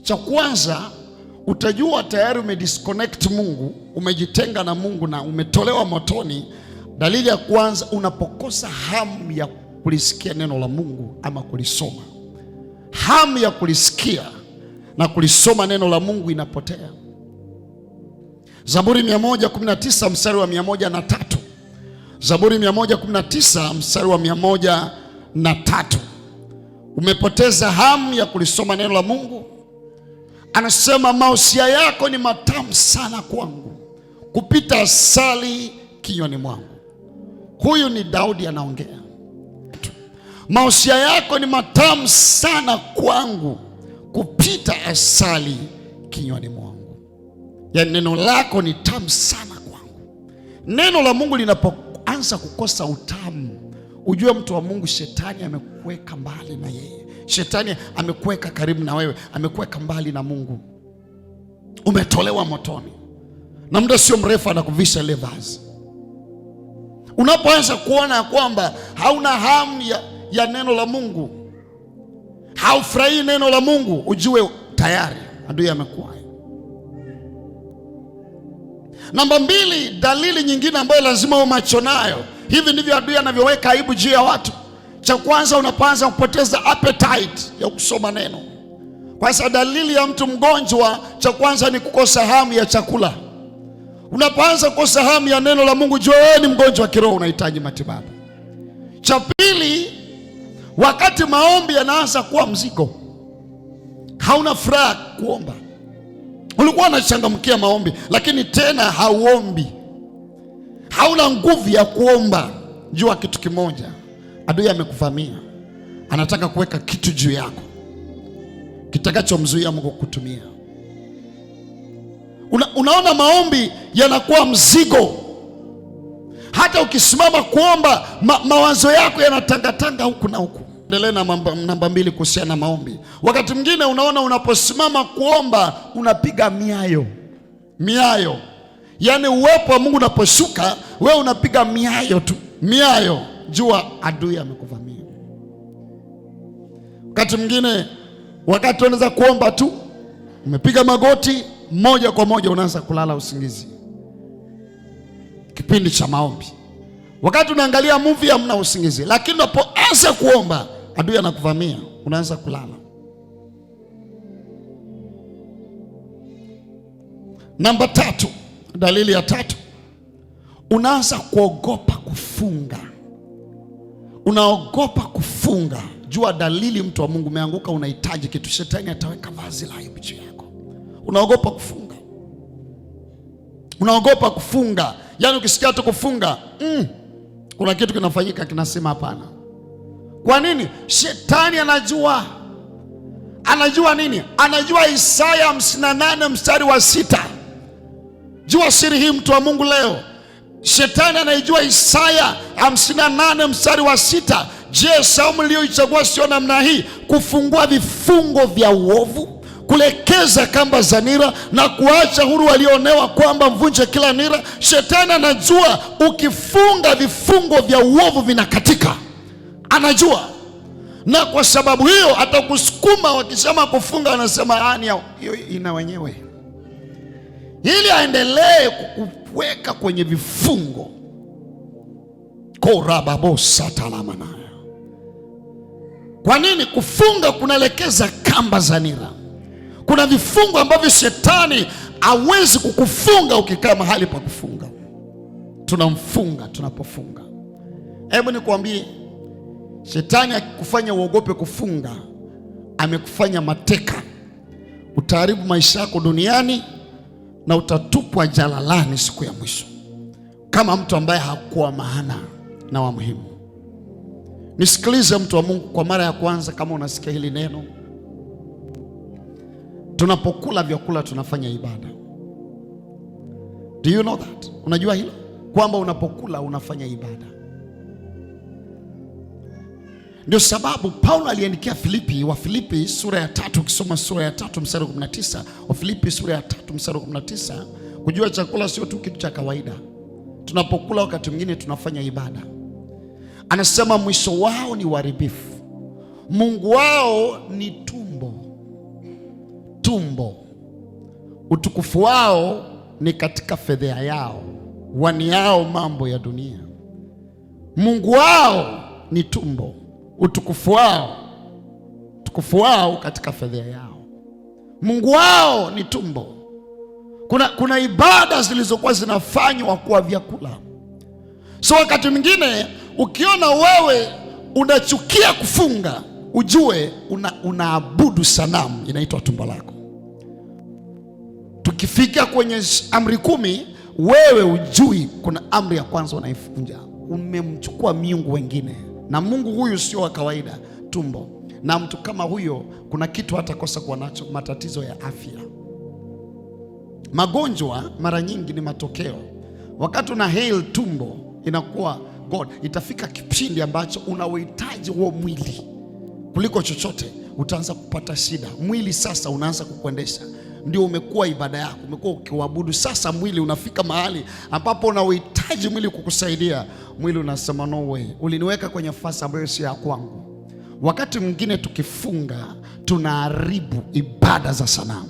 Cha kwanza utajua tayari umedisconnect Mungu, umejitenga na Mungu na umetolewa motoni. Dalili ya kwanza, unapokosa hamu ya kulisikia neno la Mungu ama kulisoma. Hamu ya kulisikia na kulisoma neno la Mungu inapotea. Zaburi 119 mstari wa 103. Zaburi 119 mstari wa 103. Umepoteza hamu ya kulisoma neno la Mungu. Anasema mausia yako ni matamu sana kwangu, kupita asali kinywani mwangu. Huyu ni Daudi anaongea. Mausia yako ni matamu sana kwangu, kupita asali kinywani mwangu. Yani neno lako ni tamu sana kwangu. Neno la Mungu linapoanza kukosa utamu, ujue mtu wa Mungu, shetani amekuweka mbali na yeye. Shetani amekuweka karibu na wewe, amekuweka mbali na Mungu. Umetolewa motoni, na muda sio mrefu anakuvisha ile vazi. Unapoanza kuona kwamba hauna hamu ya neno la Mungu, haufurahii neno la Mungu, ujue tayari adui amekuwa. Namba 2, dalili nyingine ambayo lazima uwe macho nayo. Hivi ndivyo adui anavyoweka aibu juu ya watu. Cha kwanza, unapoanza kupoteza appetite ya kusoma neno. Kwa sababu dalili ya mtu mgonjwa, cha kwanza ni kukosa hamu ya chakula. Unapoanza kukosa hamu ya neno la Mungu, jua wewe ni mgonjwa wa kiroho, unahitaji matibabu. Cha pili, wakati maombi yanaanza kuwa mzigo, hauna furaha kuomba. Ulikuwa unachangamkia maombi, lakini tena hauombi, hauna nguvu ya kuomba. Jua kitu kimoja, adui amekuvamia, anataka kuweka kitu juu yako kitakachomzuia Mungu kukutumia. Unaona maombi yanakuwa mzigo. Hata ukisimama kuomba, mawazo yako yanatangatanga huku na huku. Endelea na namba 2 kuhusiana na maombi. Wakati mwingine unaona unaposimama kuomba unapiga miayo. Yaani uwepo wa Mungu unaposhuka, wewe unapiga miayo tu. Miayo, jua adui amekuvamia. Wakati mwingine, wakati unaweza kuomba tu, umepiga magoti, moja kwa moja unaanza kulala usingizi. Kipindi cha maombi, wakati unaangalia movie hamna usingizi, lakini unapoanza kuomba adui anakuvamia, unaanza kulala. Namba 3, dalili ya 3, unaanza kuogopa kufunga. Unaogopa kufunga. Jua dalili, mtu wa Mungu, umeanguka, unahitaji kitu, shetani ataweka vazi la aibu juu yako. Unaogopa kufunga. Unaogopa kufunga. Yaani ukisikia tu kufunga, kuna kitu kinafanyika kinasema hapana. Kwa nini? Shetani anajua. Anajua nini? Anajua Isaya 58 mstari wa 6. Jua siri hii, mtu wa Mungu, leo. Shetani anaijua Isaya 58 mstari wa 6. Je, saumu iliyoichagua sio namna hii? Kufungua vifungo vya uovu, kulekeza kamba za nira, na kuacha huru walioonewa, kwamba mvunje kila nira. Shetani anajua ukifunga vifungo vya uovu vinakatika. Anajua. Na kwa sababu hiyo atakusukuma, wakisema kufunga anasema hiyo ina wenyewe, ili aendelee kukuweka kwenye vifungo. Korababosatalamana. Kwa nini? Kufunga kunalekeza kamba za nira. Kuna vifungo ambavyo shetani hawezi kukufunga ukikaa mahali pa kufunga. Tunamfunga tunapofunga. Hebu nikwambie, shetani akikufanya uogope kufunga, amekufanya mateka. Utaharibu maisha yako duniani na utatupwa jalalani siku ya mwisho, kama mtu ambaye hakuwa maana na wa muhimu. Nisikilize mtu wa Mungu, kwa mara ya kwanza, kama unasikia hili neno, tunapokula vyakula tunafanya ibada. Do you know that? Unajua hilo? Kwamba unapokula unafanya ibada. Ndio sababu Paulo aliandikia Wafilipi sura ya 3, ukisoma sura ya 3 mstari wa 19, Wafilipi sura ya 3 mstari wa 19, kujua chakula sio tu kitu cha kawaida. Tunapokula wakati mwingine tunafanya ibada. Anasema mwisho wao ni uharibifu, Mungu wao ni tumbo tumbo, utukufu wao ni katika fedheha yao, waniao mambo ya dunia. Mungu wao ni tumbo, utukufu wao katika fedheha yao. Mungu wao ni tumbo. Kuna ibada zilizokuwa zinafanywa kwa vyakula. So wakati mwingine ukiona wewe unachukia kufunga, ujue unaabudu sanamu inaitwa tumbo lako. Tukifika kwenye amri 10, wewe ujui kuna amri ya kwanza unaifunja. Umemchukua miungu wengine, na Mungu huyu sio wa kawaida, tumbo. Na mtu kama huyo kuna kitu hatakosa kuwa nacho, matatizo ya afya. Magonjwa mara nyingi ni matokeo. Wakati una hail tumbo, inakuwa God, itafika kipindi ambacho unauhitaji huo mwili kuliko chochote, utaanza kupata shida. Mwili sasa unaanza kukuendesha, ndio umekuwa ibada yako, umekuwa ukiabudu. Sasa mwili unafika mahali ambapo unauhitaji mwili kukusaidia. Mwili unasema no way, uliniweka kwenye nafasi ambayo si ya kwangu. Wakati mwingine tukifunga tunaharibu ibada za sanamu.